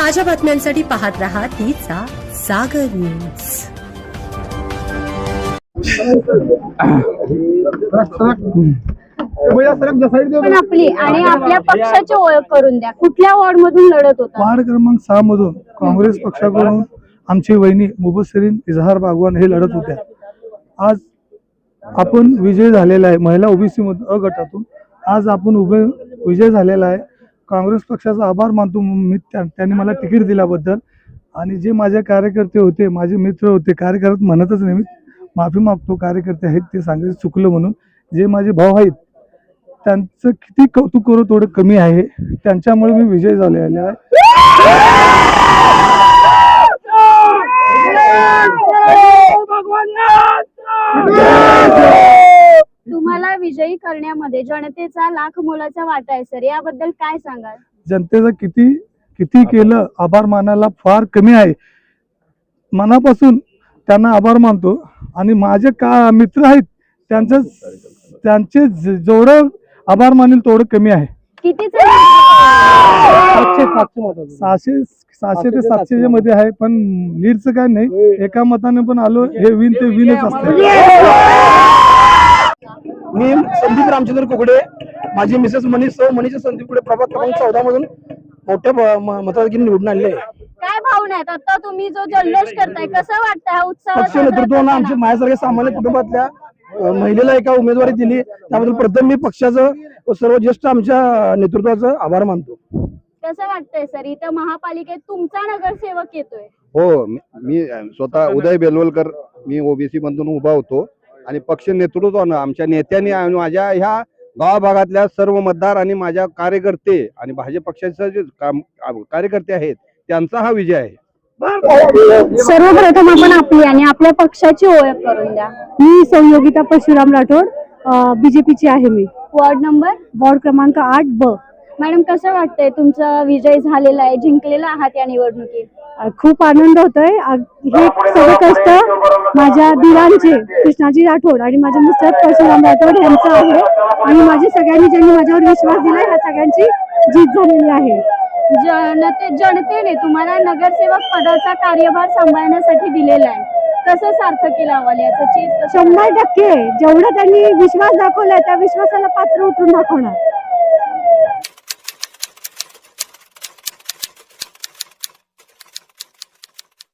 ताज्या बातम्यांसाठी पाहत रहा तिचा सागर न्यूज। पण आपली आणि आपल्या पक्षाची ओळख करून द्या। कुठल्या वॉर्ड मधून लढत होता? वार्ड क्रमांक 6 मधून काँग्रेस पक्षाकडून आमची वहिनी मुबस्सिरीन इजहार बागवान हे लढत होत्या। आज आपण विजय झालेला आहे। महिला ओबीसी मधून अ गटातून आज आपण विजय झालेला आहे। काँग्रेस पक्षाचा आभार मानतो मी त्यांनी मला तिकीट दिल्याबद्दल। आणि जे माझे कार्यकर्ते होते, माझे मित्र होते, कार्यकर्ते म्हणतच नाही, मी माफी मागतो, कार्यकर्ते आहेत ते सांगायचं चुकलं म्हणून। जे माझे भाऊ आहेत त्यांचं किती कौतुक करू थोडं कमी आहे, त्यांच्यामुळे मी विजय झालेला आहे। तुम्हाला विजयी करण्यामध्ये जनतेचा लाख मोलाचा वाटा आहे सर, याबद्दल काय सांगाल? जनतेचा किती केलं आभार मानायला फार कमी आहे। मनापासून त्यांना आभार मानतो। आणि माझे मित्र आहेत त्यांचे जेवढं आभार मानेल तेवढं कमी आहे। किती 600 ते 700 मध्ये आहे, पण लीडचं काय नाही, एका मताने पण आलो, हे विन ते विनच असतं। मी संदीप रामचंद्र कुकडे, माझी मिसेस मनीषा संदीप कुकडे, प्रभाग क्रमांक 14 मधून मोठ्या मताधिक्याने निवडून आले आहे। काय भावना आहेत आता तुम्ही जो जल्लोष करताय, कसं वाटतंय हा उत्सव? पक्ष नेतृत्वानं आमच्या माझ्यासारख्या सामान्य कुटुंबातल्या महिलेला एका उमेदवारी दिली, त्याबद्दल प्रथम मी पक्षाचं सर्व ज्येष्ठ आमच्या नेतृत्वाचं आभार मानतो। कसं वाटतंय सर, इथं महापालिकेत तुमचा नगरसेवक येतोय? हो, मी स्वतः उदय बेलवलकर, मी ओबीसी मधून उभा होतो आणि पक्ष नेतृत्वानं आमच्या नेत्यांनी आणि माझ्या ह्या गावाभागातल्या सर्व मतदार आणि माझ्या कार्यकर्ते आणि भाजप पक्षाचे जे कार्यकर्ते आहेत त्यांचा हा विजय आहे। सर्वप्रथम आपण आपली आणि आपल्या पक्षाची ओळख करून द्या। मी संयोगिता परशुराम राठोड, बीजेपीची आहे मी। वॉर्ड क्रमांक 8 ब। मॅडम, कसं वाटतंय तुमचा विजय झालेला आहे, जिंकलेला आहात या निवडणुकीत? खूप आनंद होतोय। हे सगळे कष्ट माझ्या दिरांचे कृष्णाजी राठोड आणि माझे मिस्टर परशुराम राठोड यांचं आहे। आणि माझी ज्यांनी माझ्यावर विश्वास दिला, ह्या सगळ्यांची जीत झालेली आहे। जनतेने तुम्हाला नगरसेवक पदाचा कार्यभार सांभाळण्यासाठी दिलेला आहे, कसं सार्थकी लावाल याचं चीज? 100% जेवढा त्यांनी विश्वास दाखवलाय त्या विश्वासाला पात्र उतरून दाखवणार।